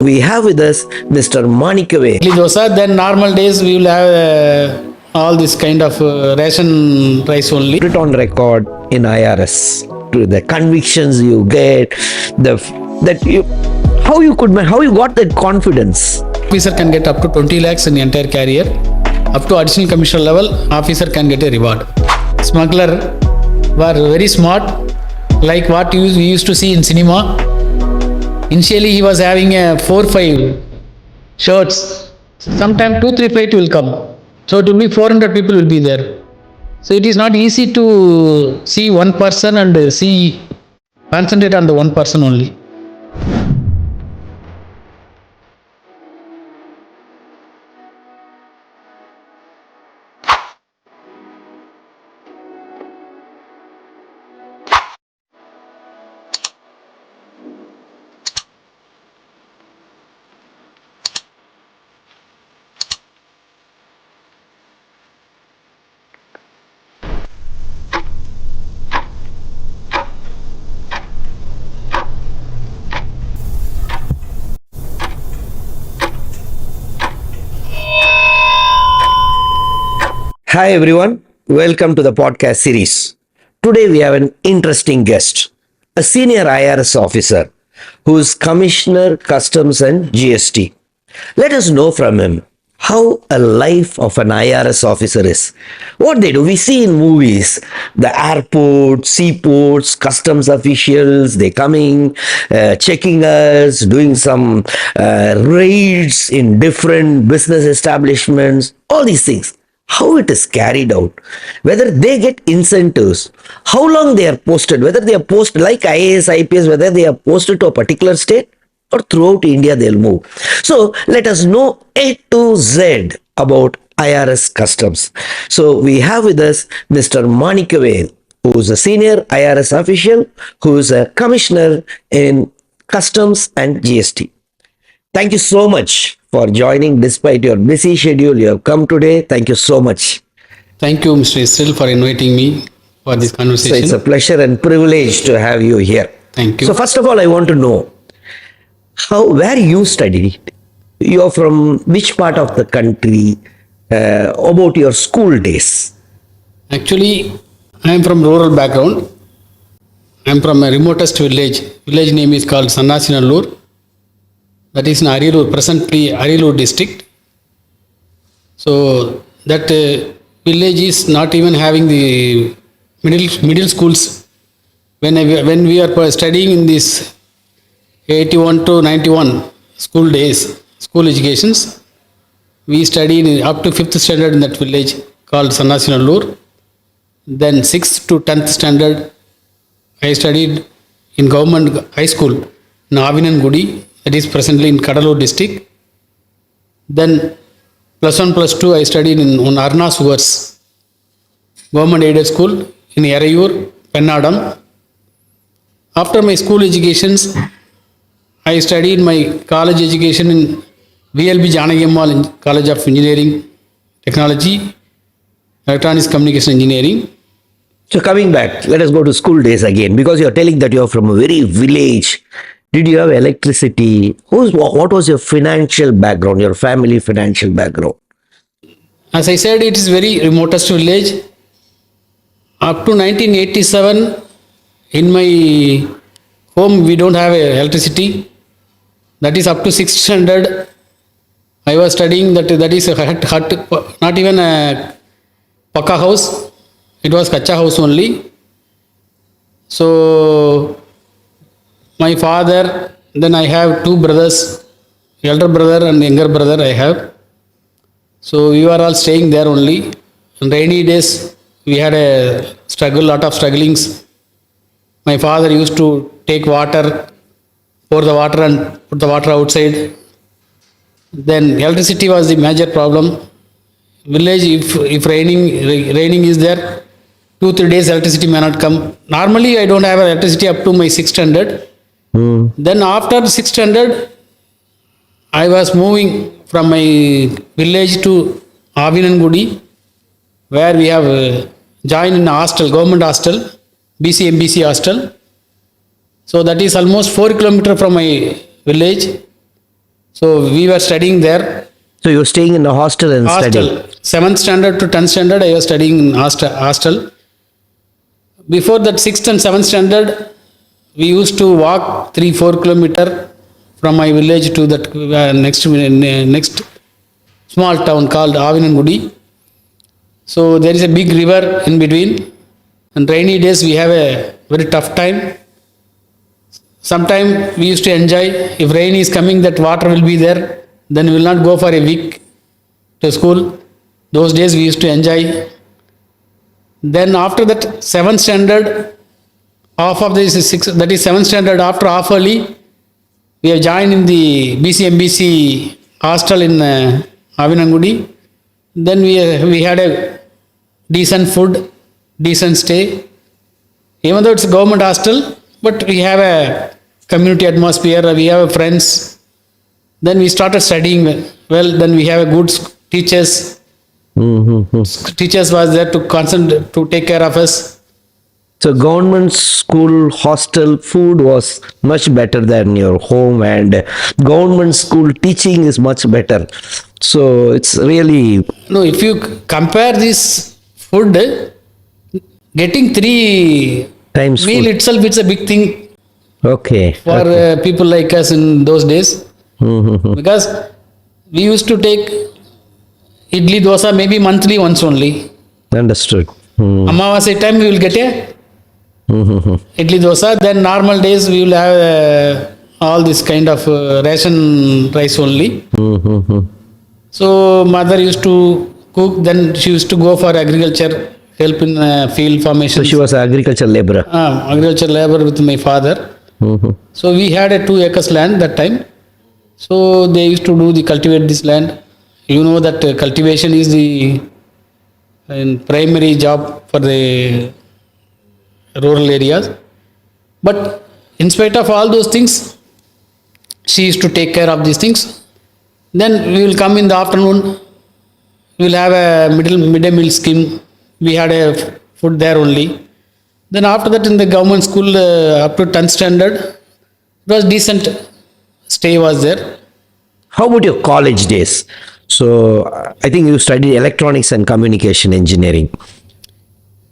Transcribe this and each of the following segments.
we have with us Mr.Manickavel. Dosa, then normal days we will have all this kind of ration rice only. Put it on record in IRS to the convictions you get, how you got that confidence. Officer can get up to 20 lakhs in the entire career. Up to additional commissioner level, officer can get a reward. Smuggler were very smart, like what we used to see in cinema. Initially he was having 4-5 shirts. Sometime 2-3 flight will come. So it will be 400 people will be there. So it is not easy to see one person and concentrate on the one person only. Hi everyone, welcome to the podcast series. Today we have an interesting guest, a senior IRS officer who is Commissioner Customs and GST. Let us know from him how a life of an IRS officer is. What they do, we see in movies, the airport, seaports, customs officials, they coming, checking us, doing some raids in different business establishments, all these things. How it is carried out, whether they get incentives, how long they are posted, whether they are posted like IAS, IPS, whether they are posted to a particular state or throughout India they'll move. So let us know A to Z about IRS customs. So we have with us Mr.Manickavel, who is a senior IRS official, who is a commissioner in customs and GST. Thank you so much for joining despite your busy schedule. You have come today. Thank you so much. Thank you, Mr. Israel, for inviting me for this conversation. So it's a pleasure and privilege to have you here. Thank you. So first of all, I want to know where you studied. You are from which part of the country? About your school days. Actually, I am from rural background. I am from a remotest village. Village name is called Sannasinallur. That is in Arilur, presently Arilur district. So that village is not even having the middle schools. When we are studying in this 81 to 91 school days, school educations, we studied up to 5th standard in that village called Sannasinallur. Then 6th to 10th standard, I studied in government high school in Avinangudi. That is presently in Kadalur district. Then +1, +2 I studied in Arna Sugars, government aided school in Erayur, Pennadam. After my school educations, I studied my college education in VLB Janagiammal College of Engineering Technology, Electronics Communication Engineering. So coming back, let us go to school days again, because you are telling that you are from a very village. Did you have electricity? What was your financial background, your family financial background? As I said, it is very remotest village. Up to 1987, in my home, we don't have electricity. That is up to 6th standard. I was studying that is a hut, not even a Pakka house. It was Kacha house only. So my father, then I have 2 brothers, elder brother and younger brother I have. So we were all staying there only. On rainy days, we had a lot of strugglings. My father used to take water, pour the water and put the water outside. Then electricity was the major problem. Village, if raining is there, 2-3 days electricity may not come. Normally I don't have electricity up to my 6th standard. Then after 6th standard, I was moving from my village to Avinangudi, where we have joined in a hostel, government hostel, BC hostel. So that is almost 4 kilometers from my village. So we were studying there. So you're staying in a hostel and Hostel. studying. 7th standard to 10th standard, I was studying in hostel. Before that, 6th and 7th standard, we used to walk 3-4 kilometer from my village to that next small town called Avinangudi. So there is a big river in between. And rainy days, we have a very tough time. Sometime we used to enjoy. If rain is coming, that water will be there. Then we will not go for a week to school. Those days we used to enjoy. Then after that, 7th standard, half of this is 6, that is 7th standard, after half early, we have joined in the BCMBC hostel in Avinangudi. Then we had a decent food, decent stay. Even though it's a government hostel, but we have a community atmosphere, we have friends. Then we started studying well. Then we have a good teachers. Teachers was there to concentrate, to take care of us. So government school hostel food was much better than your home, and government school teaching is much better. So it's really No, if you compare this food, getting 3 times meal food. itself, it's a big thing Okay. for people like us in those days. Because we used to take idli dosa maybe monthly once only. Understood. Amavasya time we will get a idli dosa. Then normal days we will have all this kind of ration rice only. So mother used to cook. Then she used to go for agriculture, help in field formation. So she was an agricultural laborer. Agriculture labor with my father. So we had a 2 acres land that time. So they used to cultivate this land. You know that cultivation is the primary job for the rural areas. But in spite of all those things, she used to take care of these things. Then we will come in the afternoon. We will have a midday meal scheme. We had a food there only. Then after that, in the government school up to 10th standard, it was decent stay was there. How about your college days? So I think you studied electronics and communication engineering.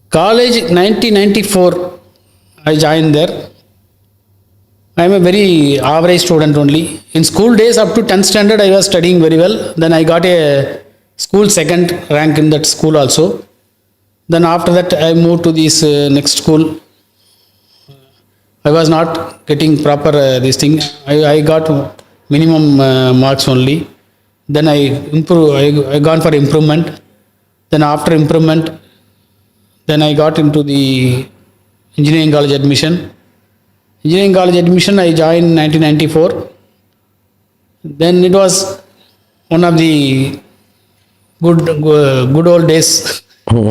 College 1994, I joined there. I am a very average student only. In school days up to 10th standard, I was studying very well. Then I got a school second rank in that school also. Then after that, I moved to this next school. I was not getting proper this thing. I got minimum marks only. Then I gone for improvement. Then after improvement, then I got into the engineering college admission. Engineering college admission I joined in 1994. Then it was one of the good old days.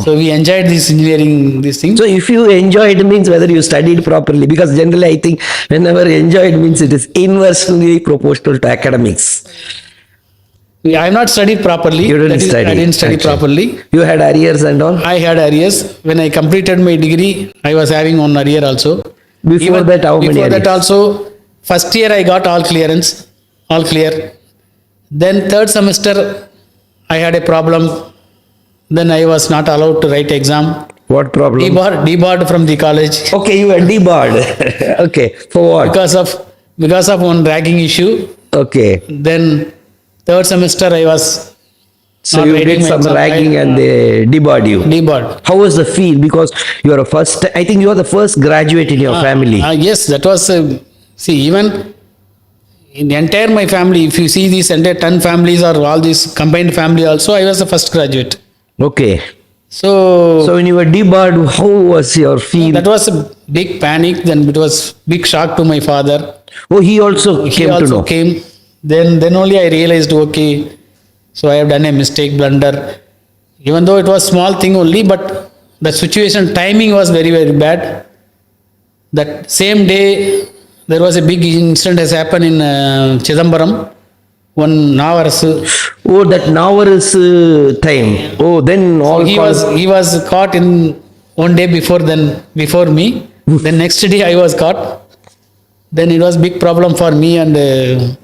So we enjoyed this thing. So if you enjoyed means whether you studied properly, because generally I think whenever enjoyed means it is inversely proportional to academics. I have not studied properly. You didn't study. I didn't study Actually. properly. You had arrears and all? I had arrears. When I completed my degree, I was having one arrear also. Before that, how many Before that arrears? also, first year I got all clearance, all clear. Then third semester, I had a problem. Then I was not allowed to write exam. What problem? Debarred from the college. Okay, you were debarred. Okay, for what? Because of one ragging issue. Okay. Then third semester I was So not you writing did my some exam. ragging and they debarred you. Debarred. How was the feel? Because you are I think you are the first graduate in your family. Yes, that was, see, even in the entire my family, if you see these entire 10 families or all this combined family also, I was the first graduate. Okay. So when you were debarred, how was your feel? that was a big panic. Then it was big shock to my father. Oh, he also He came to also know. came. Then only I realized, okay, so I have done a mistake, blunder. Even though it was small thing only, but the situation timing was very, very bad. That same day, there was a big incident has happened in Chidambaram. One Navaras. Oh, that Navaras time. Oh, then all He was caught in one day before me. Then next day I was caught. Then it was big problem for me, and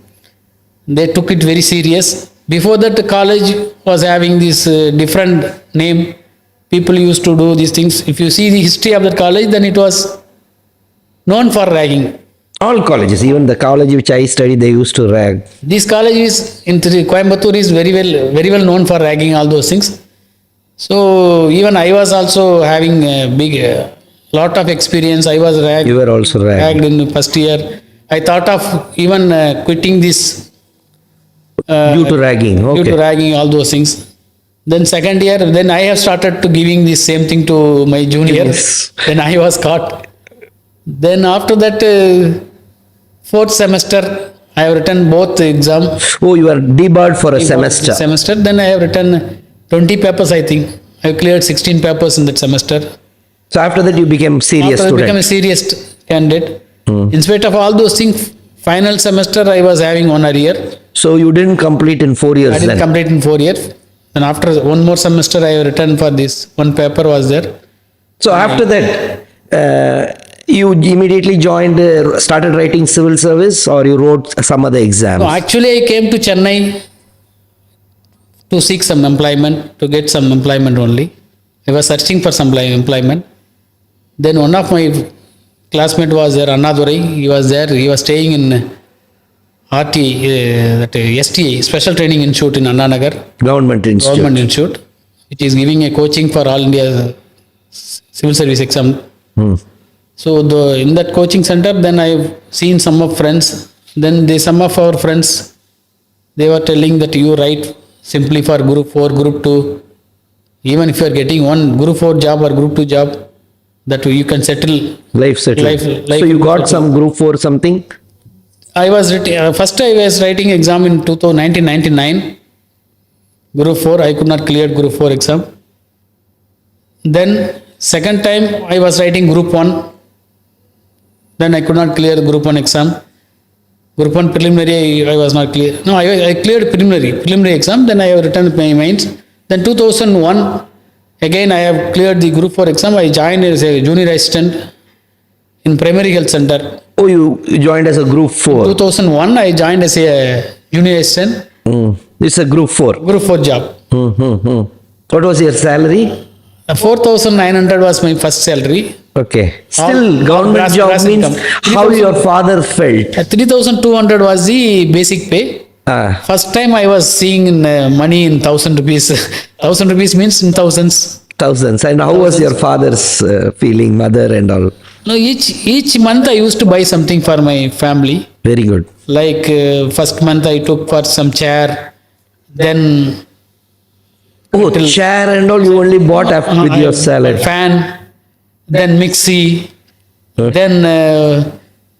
They took it very serious. Before that, the college was having this different name. People used to do these things. If you see the history of that college, then it was known for ragging. All colleges, even the college which I studied, they used to rag. This college is in Coimbatore is very well known for ragging, all those things. So even I was also having a big lot of experience. I was ragged. You were also ragged. Ragged in the first year. I thought of even quitting this Due to ragging. due Okay. to ragging, all those things. Then second year, then I have started to giving the same thing to my junior. Yes. Then I was caught. Then after that, fourth semester, I have written both exam. Oh, you are debarred for a semester. Then I have written 20 papers, I think. I cleared 16 papers in that semester. So after that, you became serious After I student. became a serious candidate. In spite of all those things, final semester I was having 1 arrear. So you didn't complete in 4 years I didn't then. complete in 4 years. And after one more semester, I have written for this. One paper was there. So after that, you immediately joined, started writing civil service, or you wrote some other exams? No, actually, I came to Chennai to seek some employment, to get some employment only. I was searching for some employment. Then one of my classmate was there, Annadurai. He was there. He was staying in STA, Special Training Institute in Annanagar, Government institute. Government Institute, which is giving a coaching for all India civil service exam. So in that coaching center, then I've seen some of friends. Then some of our friends, they were telling that you write simply for Group 4, Group 2. Even if you are getting one Group 4 job or Group 2 job, that you can settle. Life settled. Life So you got settled. some group 4 something? First I was writing exam in 1999. Group 4, I could not clear Group 4 exam. Then second time I was writing Group 1. Then I could not clear the Group 1 exam. Group 1 preliminary I was not clear. No, I cleared preliminary exam. Then I have written my mains. Then 2001, again I have cleared the Group 4 exam. I joined as a junior assistant in primary health center. Oh, you joined as a group 4. 2001, I joined as a junior assistant. It's a group 4. Group 4 job. What was your salary? 4,900 was my first salary. Okay. Still, All government gross job means income. how 3,000. your father felt. 3,200 was the basic pay. Ah, First time I was seeing in money in 1,000 rupees. 1,000 rupees means in thousands. thousands. And how was your father's feeling, mother and all? No, each month I used to buy something for my family. Very good. Like first month I took for some chair. Then Oh, chair and all you only bought after with your salary. fan. Then mixie. Then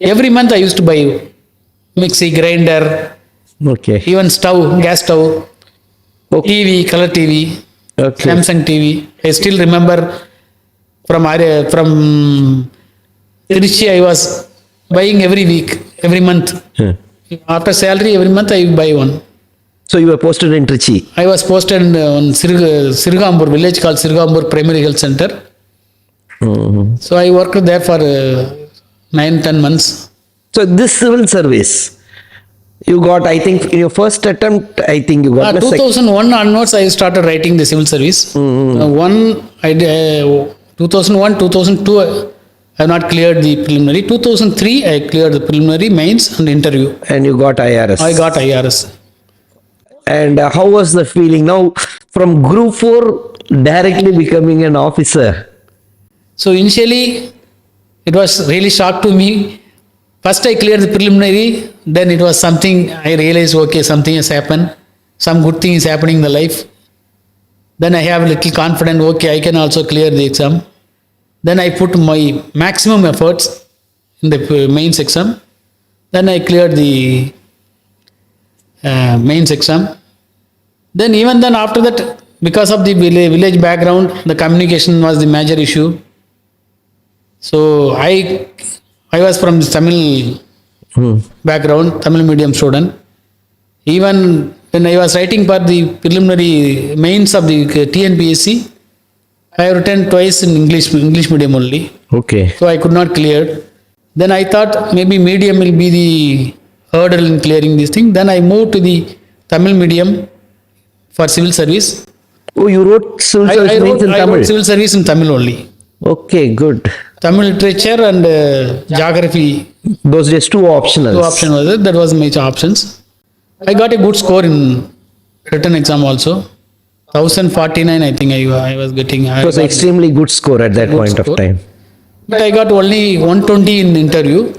every month I used to buy mixie, grinder, Okay. even stove, gas stove, Okay. TV, color TV, Okay. Samsung TV. I still remember from Trichy I was buying every week, every month. After salary, every month I buy one. So you were posted in Trichy. I was posted on Sirgambur, village called Sirgambur Primary Health Center. So I worked there for 9-10 months. So this civil service, you got, I think, in your first attempt, I think you got the 2001 onwards, I started writing the civil service. 2001, 2002, I have not cleared the preliminary. 2003, I cleared the preliminary, mains and interview. and you got IRS. I got IRS. And how was the feeling now from group 4 directly becoming an officer? So initially, it was really shock to me. First I cleared the preliminary, then it was something I realized, okay, something has happened. Some good thing is happening in the life. Then I have a little confidence, okay, I can also clear the exam. Then I put my maximum efforts in the mains exam. Then I cleared the mains exam. Then even then after that, because of the village background, the communication was the major issue. So I was from Tamil background, Tamil medium student. Even when I was writing for the preliminary mains of the TNPSC, I have written twice in English medium only. Okay. So I could not clear. Then I thought maybe medium will be the hurdle in clearing this thing. Then I moved to the Tamil medium for civil service. Oh, you wrote civil service mains in I Tamil. wrote civil service in Tamil only. Okay, good. Tamil literature and geography. Those days, two optionals. Two options was it. That was my options. I got a good score in written exam also. 1049, I think I was getting. It was an extremely good score at that point score. of time. But I got only 120 in interview.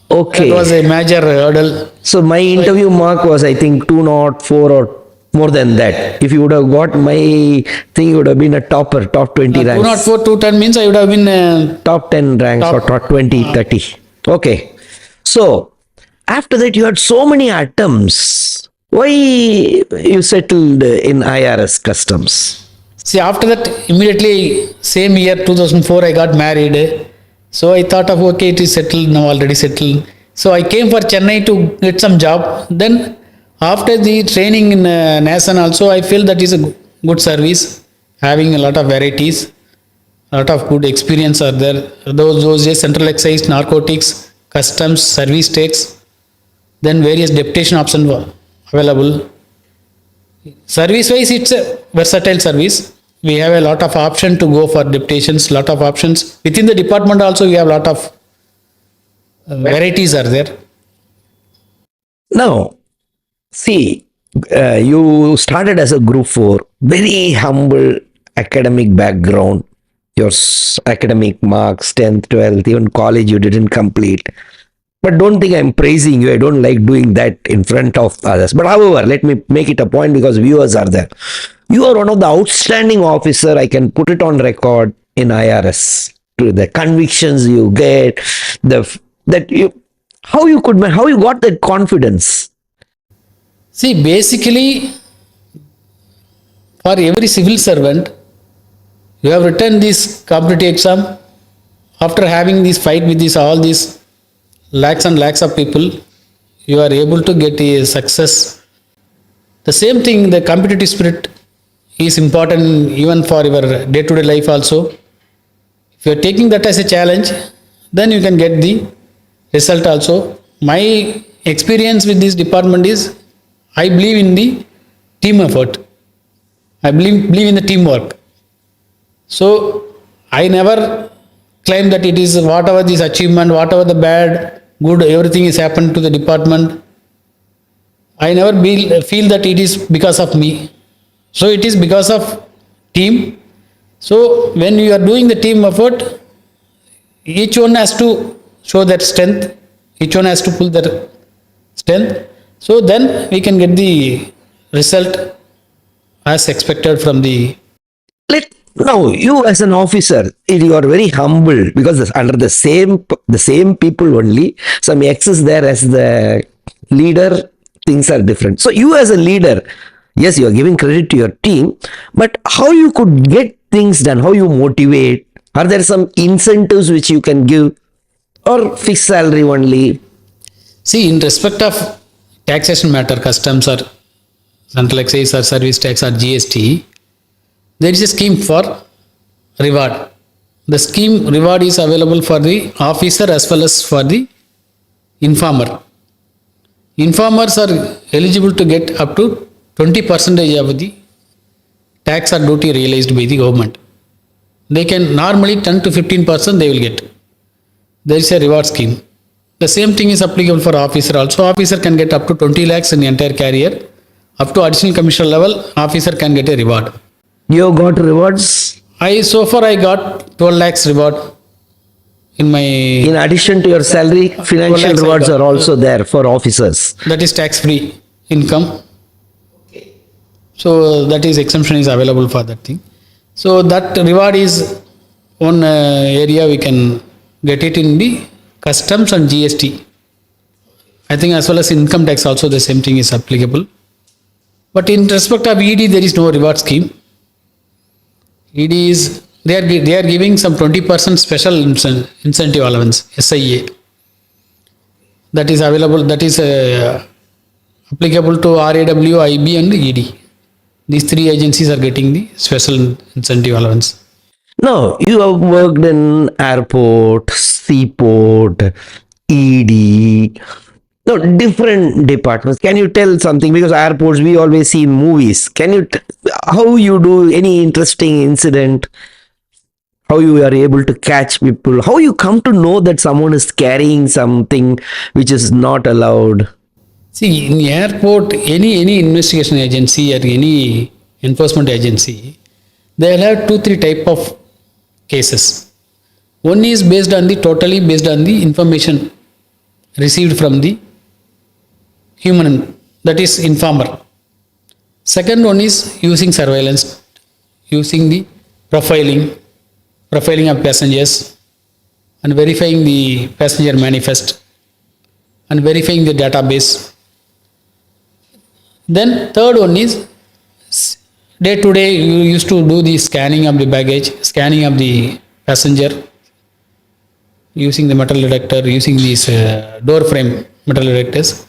Okay. That was a major hurdle. So my interview mark was, I think, 204 or more than that. If you would have got my thing, you would have been a topper, top 20 ranks. 204, 210 means I would have been Top 10 ranks or top 20, 30. Okay. So after that, you had so many attempts. Why you settled in IRS customs? See, after that, immediately, same year, 2004, I got married. So I thought of, okay, it is settled now, already settled. So I came for Chennai to get some job. Then after the training in NASAN also, I feel that is a good service, having a lot of varieties, a lot of good experience are there. Those days, central excise, narcotics, customs, service tax, then various deputation options were available. Service wise, it's a versatile service. We have a lot of option to go for deputations, lot of options. Within the department also, we have lot of varieties are there. Now, see, you started as a group 4, very humble academic background. Your academic marks, 10th, 12th, even college you didn't complete. But don't think I'm praising you. I don't like doing that in front of others. But however, let me make it a point because viewers are there. You are one of the outstanding officer. I can put it on record in IRS. To the convictions you get, how you got that confidence. See, basically, for every civil servant, you have written this competitive exam. After having this fight with all these lakhs and lakhs of people, you are able to get a success. The same thing, the competitive spirit is important even for your day-to-day life also. If you are taking that as a challenge, then you can get the result also. My experience with this department is, I believe in the team effort. I believe in the teamwork. So I never claim that it is whatever this achievement, whatever the bad, good, everything is happened to the department. I never feel that it is because of me. So it is because of team. So when you are doing the team effort, each one has to show that strength. Each one has to pull their strength. So then we can get the result as expected from the. Now, you as an officer, you are very humble because under the same people only, some X's there as the leader, things are different. So you as a leader, yes, you are giving credit to your team, but how you could get things done, how you motivate, are there some incentives which you can give or fixed salary only? See, in respect of taxation matter, customs or central excise or service tax or GST, there is a scheme for reward. The scheme reward is available for the officer as well as for the informer. Informers are eligible to get up to 20% of the tax or duty realized by the government. They can normally 10 to 15% they will get. There is a reward scheme. The same thing is applicable for officer also. Officer can get up to 20 lakhs in the entire career. Up to additional commissioner level, officer can get a reward. You got rewards? So far I got 12 lakhs reward in addition to your salary, financial rewards are also there for officers. That is tax-free income. So that is exemption is available for that thing. So that reward is one area we can get it in the customs and GST. I think as well as income tax also the same thing is applicable. But in respect of ED, there is no reward scheme. ED is, they are giving some 20% special incentive allowance, SIA. That is available, that is applicable to RAW, IB and ED. These three agencies are getting the special incentive allowance. No, you have worked in airport, seaport, ED. No, different departments. Can you tell something? Because airports we always see in movies. Can you how you do any interesting incident? How you are able to catch people? How you come to know that someone is carrying something which is not allowed? See, in the airport, any investigation agency or any enforcement agency, they'll have two, three type of cases. One is totally based on the information received from the human, that is informer. Second one is using surveillance, using the profiling of passengers and verifying the passenger manifest and verifying the database. Then third one is day to day you used to do the scanning of the baggage, scanning of the passenger using the metal detector, using these door frame metal detectors.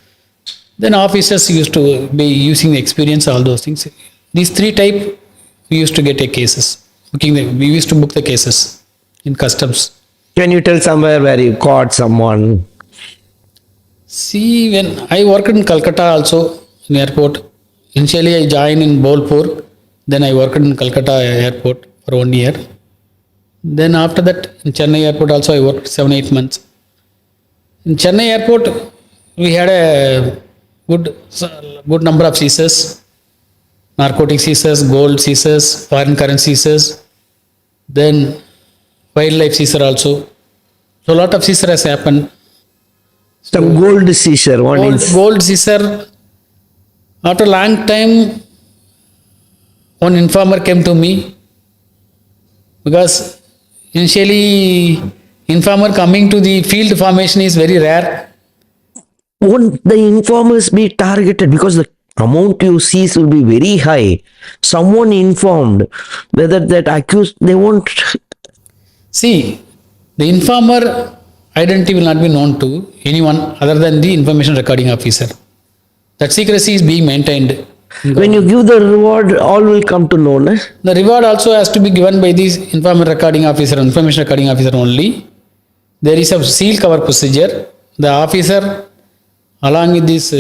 Then officers used to be using the experience, all those things. These three type we used to get a cases. We used to book the cases in customs. Can you tell somewhere where you caught someone? See, when I worked in Calcutta also in airport, initially I joined in Bolpur, then I worked in Calcutta airport for 1 year. Then after that in Chennai airport also I worked 7-8 months. In Chennai airport we had a good number of seizures, narcotic seizures, gold seizures, foreign currency seizures, then wildlife seizure also. So a lot of seizure has happened. Some gold seizure. Gold seizure. After a long time, one informer came to me because initially informer coming to the field formation is very rare. Won't the informers be targeted because the amount you seize will be very high? Someone informed whether that accused, they won't. See, the informer identity will not be known to anyone other than the information recording officer. That secrecy is being maintained. When you give the reward, all will come to know. Na? The reward also has to be given by the information recording officer only. There is a seal cover procedure. The officer, along with this,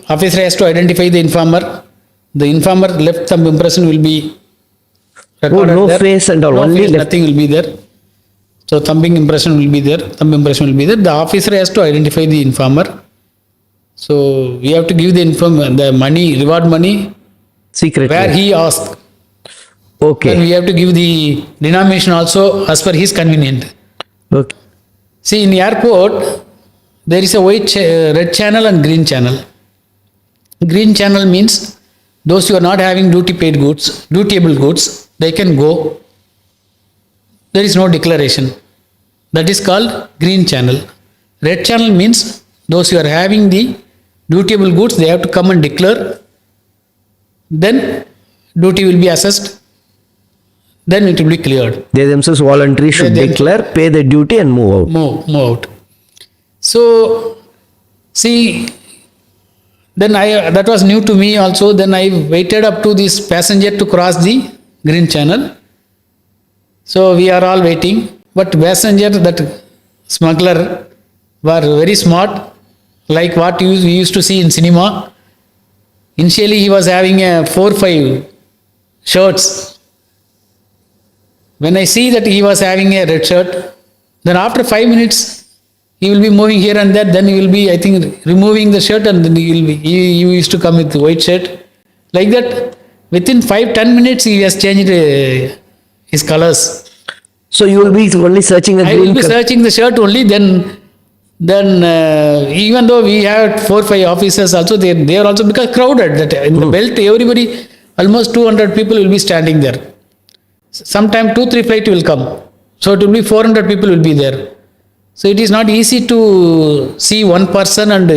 officer has to identify the informer. The informer left thumb impression will be recorded no there. face and all. No only face, left. nothing will be there. So thumb impression will be there. The officer has to identify the informer. So we have to give the money, reward money, Secretly. where he asked. Okay. Then we have to give the denomination also as per his convenient. Okay. See, in the airport, there is a red channel and green channel. Green channel means those who are not having dutiable goods, they can go. There is no declaration. That is called green channel. Red channel means those who are having the dutiable goods, they have to come and declare. Then duty will be assessed. Then it will be cleared. They themselves voluntarily should declare, pay the duty and move out. Move out. So, see, then that was new to me also. Then I waited up to this passenger to cross the green channel. So we are all waiting. But passenger, that smuggler, were very smart, like what we used to see in cinema. Initially, he was having 4-5 shirts. When I see that he was having a red shirt, then after 5 minutes, he will be moving here and there. Then he will be, I think, removing the shirt, and then he used to come with white shirt. Like that, within 5-10 minutes, he has changed his colors. So you will be only searching the green. I will be searching the shirt only. Then even though we had 4-5 officers also, they are also because crowded. That in the belt, everybody, almost 200 people will be standing there. Sometime 2-3 flight will come, so it will be 400 people will be there. So it is not easy to see one person and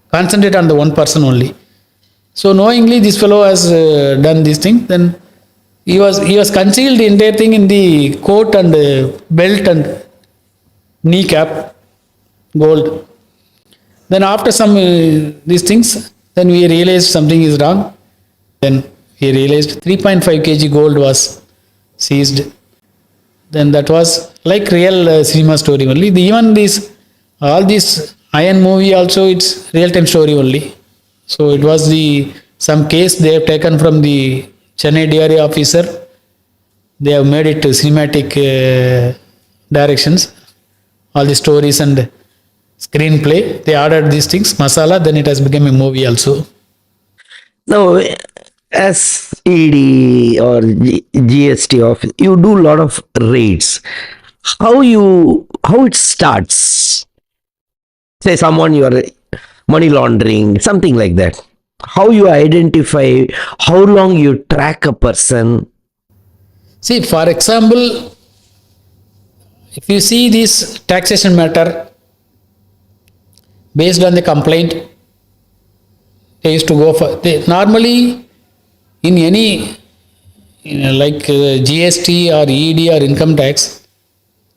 concentrate on the one person only. So knowingly this fellow has done this thing. Then he was concealed the entire thing in the coat and belt and kneecap, gold. Then after some these things, then we realized something is wrong. Then he realized 3.5 kg gold was seized. Then that was like real cinema story only. All these Iron movie also, it's real time story only. So it was some case they have taken from the Chennai DRA officer. They have made it to cinematic directions. All the stories and screenplay. They ordered these things, masala. Then it has become a movie also. Now, as ED or GST office, you do a lot of raids. How it starts? Say someone you are money laundering, something like that. How you identify? How long you track a person? See, for example, if you see this taxation matter based on the complaint, they used to go for normally in any like GST or ED or income tax,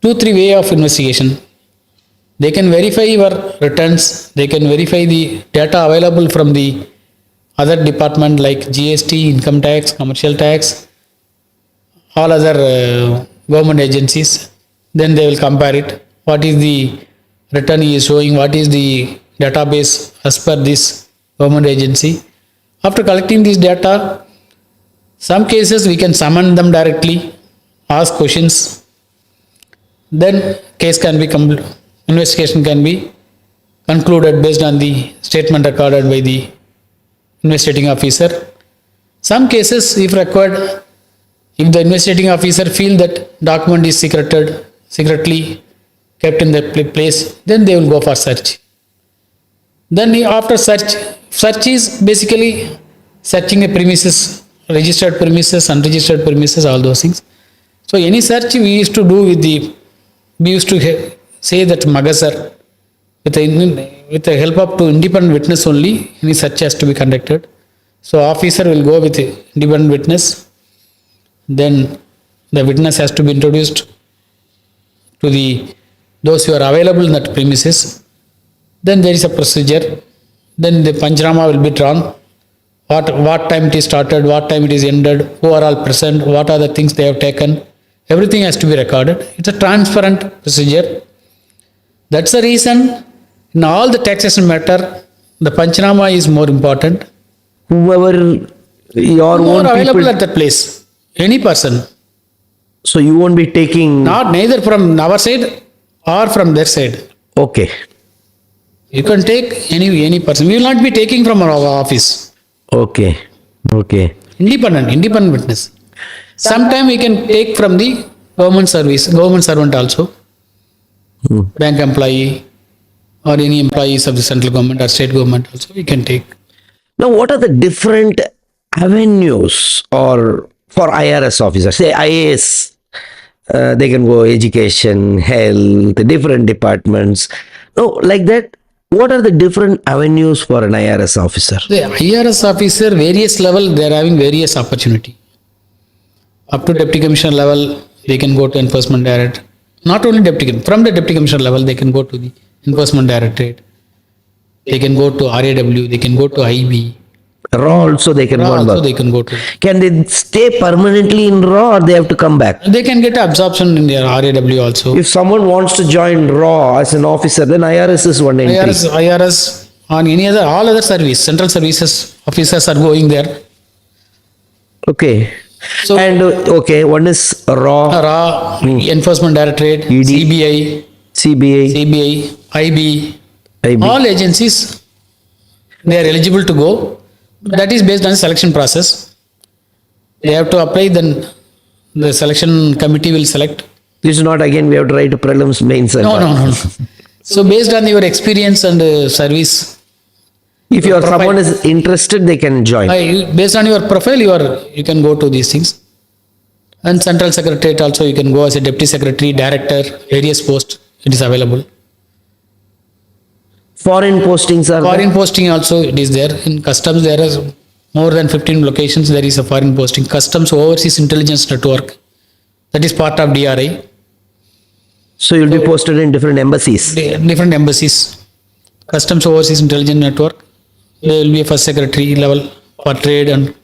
2-3 way of investigation. They can verify your returns. They can verify the data available from the other department like GST, income tax, commercial tax, all other government agencies. Then they will compare it. What is the return he is showing? What is the database as per this government agency? After collecting this data, some cases we can summon them directly, ask questions. Then case can be investigation can be concluded based on the statement recorded by the investigating officer. Some cases, if required, if the investigating officer feel that document is secretly kept in the place, then they will go for search. Then after search is basically searching the premises, registered premises, unregistered premises, all those things. So any search we used to do we used to say that Magasar, with the help of two independent witness only, any search has to be conducted. So officer will go with independent witness. Then the witness has to be introduced to those who are available in that premises. Then there is a procedure. Then the panchrama will be drawn. What time it is started, what time it is ended, who are all present, what are the things they have taken. Everything has to be recorded. It's a transparent procedure. That's the reason in all the taxation matter, the panchrama is more important. Whoever your Who own are available people. at that place, any person, So you won't be taking. not neither from our side or from their side. Okay. You can take any person. We will not be taking from our office. Okay. Okay. Independent witness. Sometime we can take from the government servant also, bank employee or any employees of the central government or state government also we can take. Now, what are the different avenues or for IRS officers? Say IAS, they can go education, health, different departments. No, like that. What are the different avenues for an IRS officer? The IRS officer, various level, they are having various opportunity. Up to deputy commissioner level, they can go to enforcement directorate. Not only from the deputy commissioner level, they can go to the enforcement directorate. They can go to RAW, they can go to IB. Raw also they can go and Also work. they can go to. Can they stay permanently in Raw or they have to come back? They can get absorption in their RAW also. If someone wants to join Raw as an officer, then IRS is one entry. IRS on any other, all other service, central services officers are going there. Okay. So And okay, one is Raw, enforcement directorate, ED, CBI, CBA, IB, IB. all agencies, they are eligible to go. That is based on selection process. They have to apply, then the selection committee will select. This is not again we have to write prelims, mains. And No. So based on your experience and service, If profile. someone is interested, they can join. based on your profile, you can go to these things. And central secretariat also you can go as a deputy secretary, director, various posts. It is available. Foreign postings are Foreign posting also it is there. In customs there is more than 15 locations there is a foreign posting. Customs overseas intelligence network, that is part of DRI. So you'll be posted in different embassies. Different embassies. Customs overseas intelligence network. There will be a first secretary level for trade, and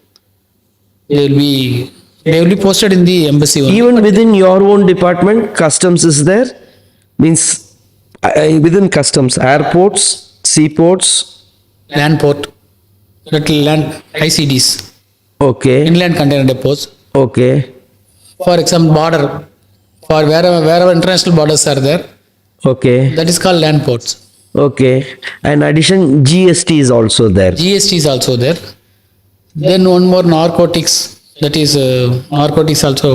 they will be posted in the embassy only. Even within your own department, customs is there. Means Within customs, airports, seaports. land port, that land ICDs, Okay. inland container depots. Okay. For example, border, for wherever international borders are there, Okay. that is called land ports. Okay. And addition, GST is also there. GST is also there. Then one more narcotics, that is narcotics also,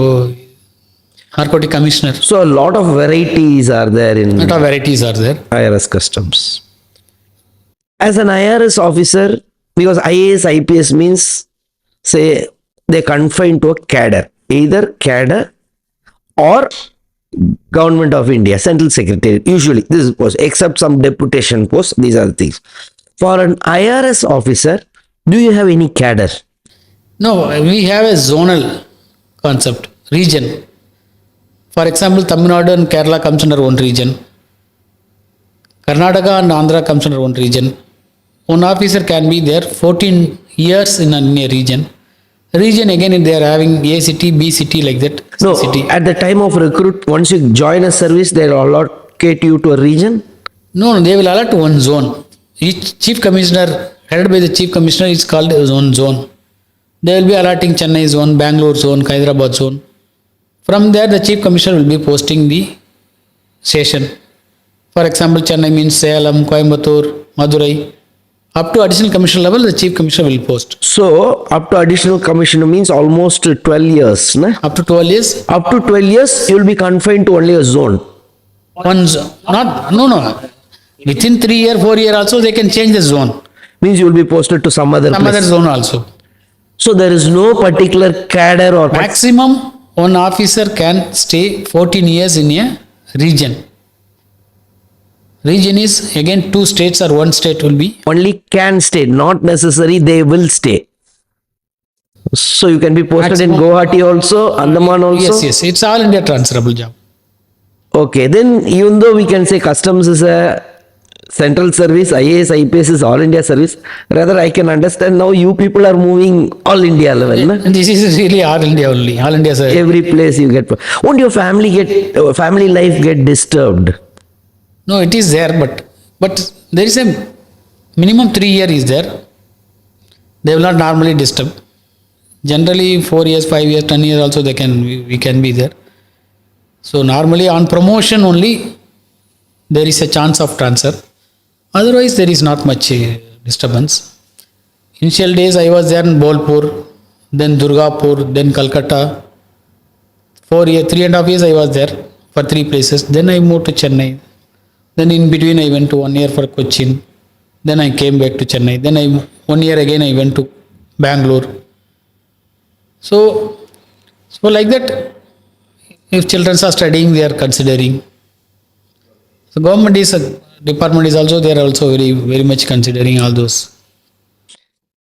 narcotic commissioner. So a lot of varieties are there in Lot of varieties are there. IRS customs. As an IRS officer, because IAS, IPS means, say, they confine to a cadre, either cadre or Government of India, Central Secretary. Usually, this is post, except some deputation posts, these are the things. For an IRS officer, do you have any cadre? No, we have a zonal concept, region. For example, Tamil Nadu and Kerala comes under one region. Karnataka and Andhra comes under one region. One officer can be there 14 years in a region. Region again, they are having A city, B city, like that. No, C city. at the time of recruit, once you join a service, they will allocate you to a region. No, they will allot one zone. Each chief commissioner, headed by the chief commissioner, is called one zone. They will be allotting Chennai zone, Bangalore zone, Hyderabad zone. From there, the chief commissioner will be posting the station. For example, Chennai means Salem, Coimbatore, Madurai. Up to additional commissioner level, the chief commissioner will post. So, up to additional commissioner means almost 12 years. Na? Up to 12 years, Up to 12 years, you will be confined to only a zone. one zone. Not, no. Within 3 year, 4 year also, they can change the zone. Means you will be posted to some other Some place. other zone also. So, there is no particular cadre or Maximum, one officer can stay 14 years in a region. Region is again 2 states or 1 state will be. only can stay, not necessary they will stay. So, you can be posted in Maximum. Guwahati also, Andaman also. Yes. It's all India transferable job. Okay, then even though we can say customs is a central service, IAS, IPS is all India service, rather I can understand now you people are moving all India level. Na? And this is really all India only. All India. Every place you get. Won't your family life get disturbed? No, it is there, but there is a minimum 3 year is there. They will not normally disturb. Generally 4 years, 5 years, 10 years also we can be there. So normally on promotion only there is a chance of transfer. Otherwise there is not much disturbance. Initial days I was there in Bolpur, then Durgapur, then Calcutta. 4 years, 3.5 years I was there for 3 places. Then I moved to Chennai. Then in between I went to 1 year for Cochin. Then I came back to Chennai. Then 1 year again I went to Bangalore. So like that, if children are studying, they are considering. So department is also, they are also very, very much considering all those.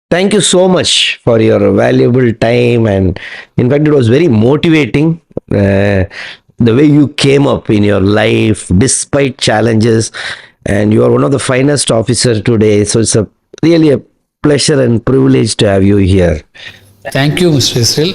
Thank you so much for your valuable time, and in fact it was very motivating. The way you came up in your life despite challenges, and you are one of the finest officers today, so it's really a pleasure and privilege to have you here. Thank you, Mr. Israel.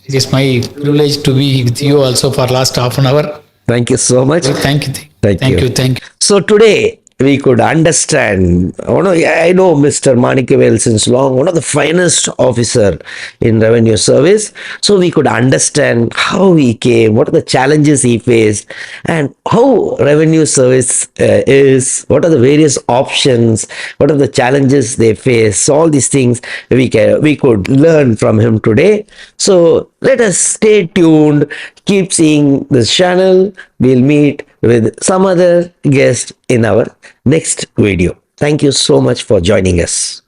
It is my privilege to be with you also for last half an hour. Thank you so much. Thank you. Thank you. Thank you. So today we could understand, I know Mr. Manickavel since long, one of the finest officer in revenue service. So we could understand how he came, what are the challenges he faced, and how revenue service is, what are the various options, what are the challenges they face. So all these things we could learn from him today. So let us stay tuned, keep seeing this channel. We'll meet with some other guest in our next video. Thank you so much for joining us.